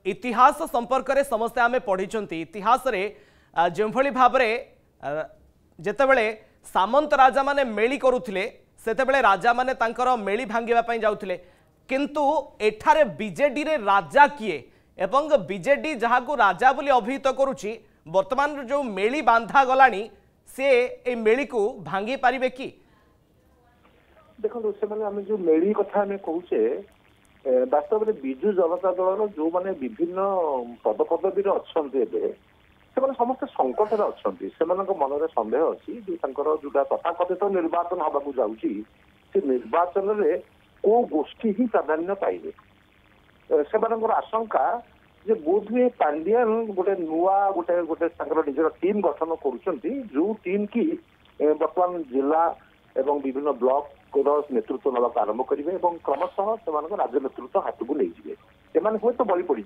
इतिहास संपर्क में समस्ते आम पढ़ी इतिहास जो भाव जितेबले सामंत राजा माने मेली करुले सेतेबले राजा माने तांकर मेली भांगिबा जाउथिले किंतु एठारे बीजेडी रे राजा किए एवं बीजेडी जहाँ को राजा बोली अभिहित करुछि वर्तमान जो मेली बांधा गलानी से ए मेली को भांगी पारिबे कि देखो से माने हम जो मेली कथा हमें कहूचे वास्तव में बिजु जनता दल जो माने विभिन्न पद पदवी अच्छे से समस्त संकट अच्छे मन में सन्देह अच्छी जोटा तथाकथित निर्वाचन हवा जाऊँगी से निर्वाचन में को गोष्ठी ही प्राधान्य पाइबे से आशंका जे बोध हुए पांडियान गोटे नुआ गोटे गोटे निजर टीम गठन कर टीम की बर्तमान जिला एवं विभिन्न ब्लॉक नेतृत्व नाक आरंभ करेंगे क्रमशः से राज्य नेतृत्व हाथ को नहीं जाए हूँ तो बलि पड़े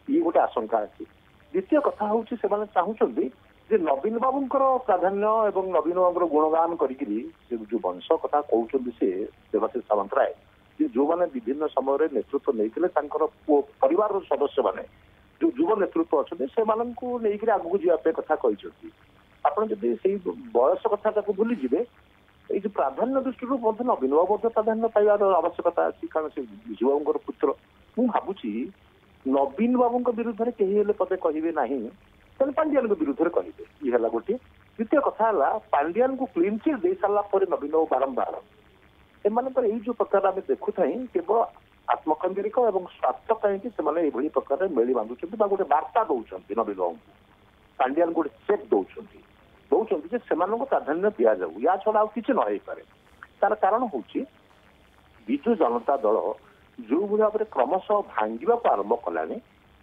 ये गोटे आशंका अच्छी द्वितीय कथा हूँ से चाहूँगी जे नवीन बाबूंकर प्राधान्य एवं नवीन बाबू गुणगान करी जो वंश कथा कहते से देवाशीष सामंतराय जो मैंने विभिन्न समय नेतृत्व नहीं परिवार सदस्य मैंने जो युव नेतृत्व अच्छे से आगू जावाई कथा कहते आप बयस कथा भूली जाए ये प्राधान्य दृष्टि नवीन बाबू प्राधान्य पाइबार आवश्यकता अच्छी कारण से विजुबाबू पुत्र मुझे भावुची नवीन बाबू विरुद्ध में कहीं पदे कहे ना पांडियान विरुद्ध में कहे ये है गोटे द्वितीय कथा है पांडियान को क्लीन चिट दे सारापर नवीन बाबू बारंबार एमानकर यही जो प्रकार आम देखु केवल आत्मकेन्द्रिक और स्वार्थ कहीं प्रकार मेली बांधुंट गोटे बार्ता दौरान नवीन बाबू पांडियान गोटे चेक दौरान प्राधान्य दि जाऊ या छड़ा किसी न पारे तार कारण हूँ विजु जनता दल जो भाव में क्रमशः भांगा आरंभ कलानी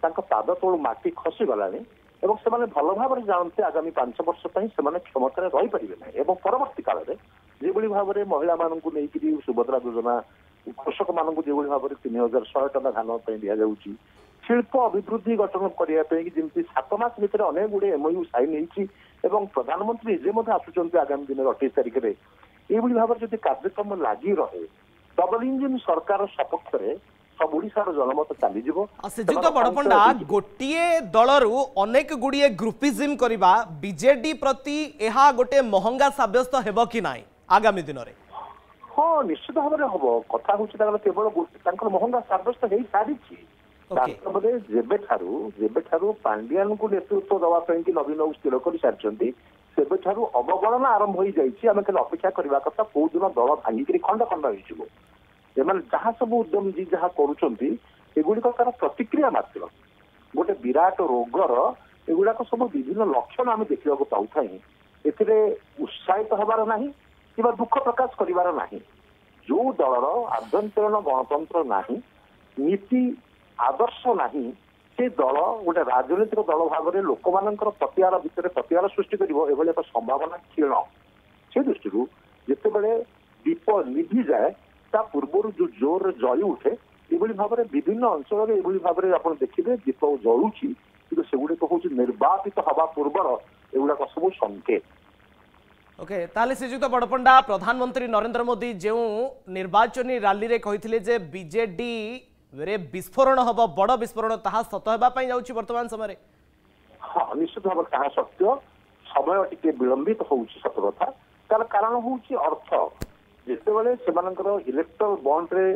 पाद तलू माटी खसीगला से भल भाव में जानते आगामी 5 वर्ष से क्षमता रही पारे ना परवर्ती काल में जो भाव में महिला मानू नहीं सुभद्रा योजना कृषक मानू जो भाव में 3100 टका धान दि जाऊँगी शिल्प अभिवृद्धि गठन करने जमी 7 मास भितर अनेक गुड़े एमओयू साइन हो प्रधानमंत्री निजे आसुच्च आगामी दिन 28 तारिख में ये भाव में जब कार्यक्रम लगी रहे डबल इंजिन सरकार सपक्ष में सब ओडिशार जनमत चलीजिव श्रीजुक्त बड़पंडा गोटे दलरू अनेक गुड़िए ग्रुपिज्म करवा बीजेडी प्रति यह गोटे महंगा साब्यस्त हेब कि ना आगामी दिन में हाँ निश्चित भाव में हम कथा हूँ केवल महंगा साब्यस्त हो सारी जेबेठारू पांडियान को नेतृत्व दवाई नवीन बाबू स्थिर कर सारी सेबेठारू अवगणना आरंभ हो जाए आम खाली अपेक्षा करने कथा कौ दिन दल भांगिक खंड खंड हो जहाँ सब उद्यम जी जहाँ करुँच तार प्रतिक्रिया मात्र गोटे विराट रोगर एगुड़ाक सब विभिन्न लक्षण आम देखा पाऊँ ए उत्साहित हबार ना कि दुख प्रकाश करार ना जो दलर आभ्यंतरीण गणतंत्र ना नीति आदर्श नहीं से दल गोटे राजनीतिक दल भाव में लोक मान प्रतिहार भितर प्रतिहार सृष्टि कर एक संभावना क्षीण से दृष्टि जितेबले दीप निभि जाए ता पूर्व जो जोर जली उठे ये भाव में विभिन्न अंचल ये भाव में आप देखिए दीप जलुची कि सेगुड़िक हूँ निर्वापित हवा पूर्वर एगुड़ाक सब संकेत ओके ताले श्रीजुक्त बड़पंडा प्रधानमंत्री नरेंद्र मोदी जो निर्वाचनी रैली रे कहिथिले जे बीजेडी रे विस्फोरण हम बड़ विस्फोरण ताहा सत होगापी जाऊँगी वर्तमान समय हाँ निश्चित भाव में सत्य समय टी विलंबित हो सत कथा तार कारण हूँ अर्थ जितेबले से इलेक्टोरल बॉन्ड रे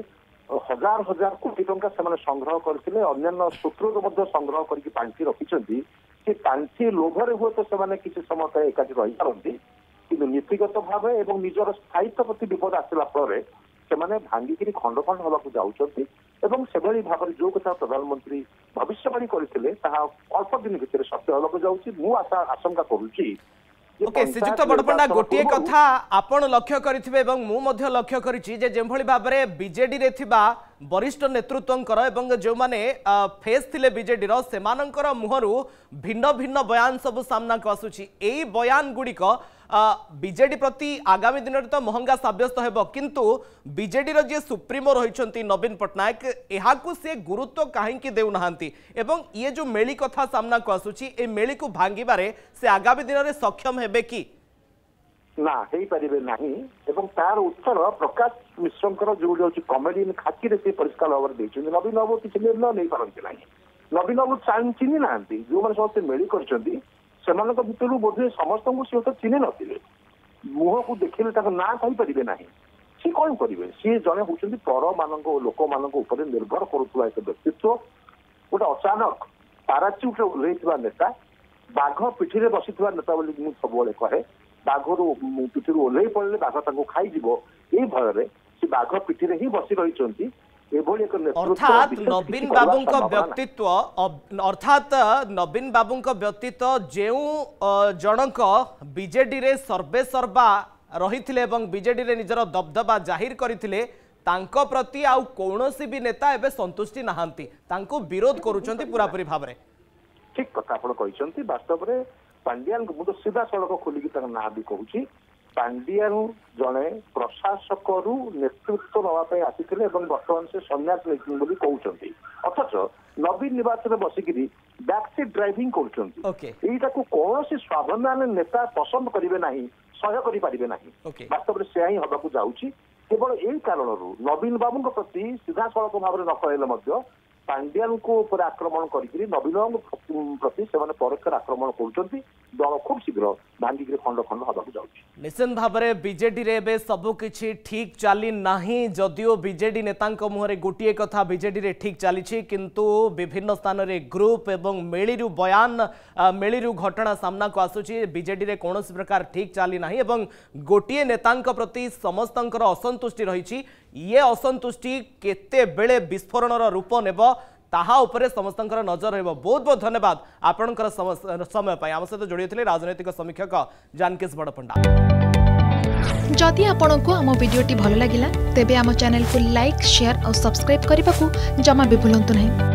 हजार हजार कोटी टंका से संग्रह करते अन्य सूत्र संग्रह करके पांठी रखिंट से पांठी लोभरे हुए तो से किसी समय एकाठी रही पारती कि नीतिगत भाव और निजर स्थायित्व प्रति विपद आसला से भांगिकी खंड खंड हवाक जाऊँगी से भाव में जो कथा प्रधानमंत्री भविष्यवाणी करते अल्प दिन भितर सत्य हवाक जाऊँगी आशंका करुच्ची ओके श्रीजुक्त बड़पंडा गोटे कथा आपण लक्ष्य करिथिबे मु मध्य लक्ष्य करिछि जे जेभଳି भाबरे बीजेडी रे थिबा वरिष्ठ नेतृत्वंकर एवं जो माने फेस थिले बीजेडी रो सेमानंकर मुहरु भिन्न भिन्न बयान सब सामना को आसुछि एई बयान गुडिक बीजेडी प्रति आगामी दिन में तो महंगा साब्यस्त हेब किंतु बीजेडी रो जे सुप्रीमो रहिछंती नवीन पटनायक एहाकु से गुरुत्व काहेकि देउनाहांती एवं ये जो मेली कथा सामना को आसुछि ए मेली को भांगिबारे से आगामी दिन में सक्षम हेबे कि ना हेई परिबे नाही एवं तार उत्तर प्रकाश मिश्रंकर जो कमेडी खाकी रे से परिष्कार भाव में नवीन बाबू किसी निर्णय नहीं पारती ना नवीन बाबू चिन्ह ना जो मैंने समस्त मेली कर भितर बोधे समस्त सी तो चिन्ह नथिले मुह को देखिले ना कहींपारे ना सी कौन करेंगे सी जड़े हूँ पर मान लोक मान निर्भर करुवा एक व्यक्तित्व गोटे अचानक पाराच्युट ओह्लैवा नेता बाघ पिठी बसी नेता बोली सब कहे बाघर पिठी ओह्लै पड़े बाघ खाई ये भय से बाघ पिठी ही बसी रही अर्थात नवीन बाबू व्यक्तित्व अर्थात नवीन बाबू व्यक्तित्व जो जनक बीजेडी रे सर्वे सर्वा रही बीजेडी रे निजर दबदबा जाहिर करथिले तांको प्रति आउ कौनसी भी नेता एबे संतुष्टि नहांती तांको विरोध करूछंती पूरापूरी भाव में ठीक कथा आपण कहिसंती वास्तव में पांड्यान को तो सीधा सड़क खोलिकी ना भी कहूँ पांड्यान जड़े प्रशासक नेतृत्व नापी आसी बर्तमान से सन्यास बोली कहते अथच नवीन निर्वाचन बसिकी बैकसीट ड्राइविंग करा कौन स्वाभिमान नेता पसंद करेंगे ना सह्य करेंगे ना वास्तव में से ही हवाक जाऊँगी केवल यही कारण नवीन बाबू प्रति सीधा सड़क भाव में न कहले पांड्यान को आक्रमण करी नवीन प्रति से परोक्ष आक्रमण कर दल खूब शीघ्र भांगिक खंड खंड हवाक जाऊँगी निश्चित भाव में बीजेडी रे सबकि ठीक चली ना जदियो बीजेडी नेता मुहर गोटे कथा बीजेडी रे ठीक चली किंतु विभिन्न स्थान रे ग्रुप एवं मेलू बयान मेलू घटना सामना को आसूची बीजेडी रे कौन प्रकार ठीक चली ना एवं गोटे नेता प्रति समस्त असंतुष्टि रही ये असंतुष्टि केते बेले विस्फोरण रूप नेब ताहा उपरे समस्त नजर रहिबो। बहुत बहुत धन्यवाद आपनकर समय पाई आम सहित जोड़ी थे राजनैतिक समीक्षक जानकेश बड़पंडा। जदि आपंक आम भिडी भल लगा तेब आम चैनल को लाइक शेयर और सब्सक्राइब करने को जमा भी भूलु नहीं।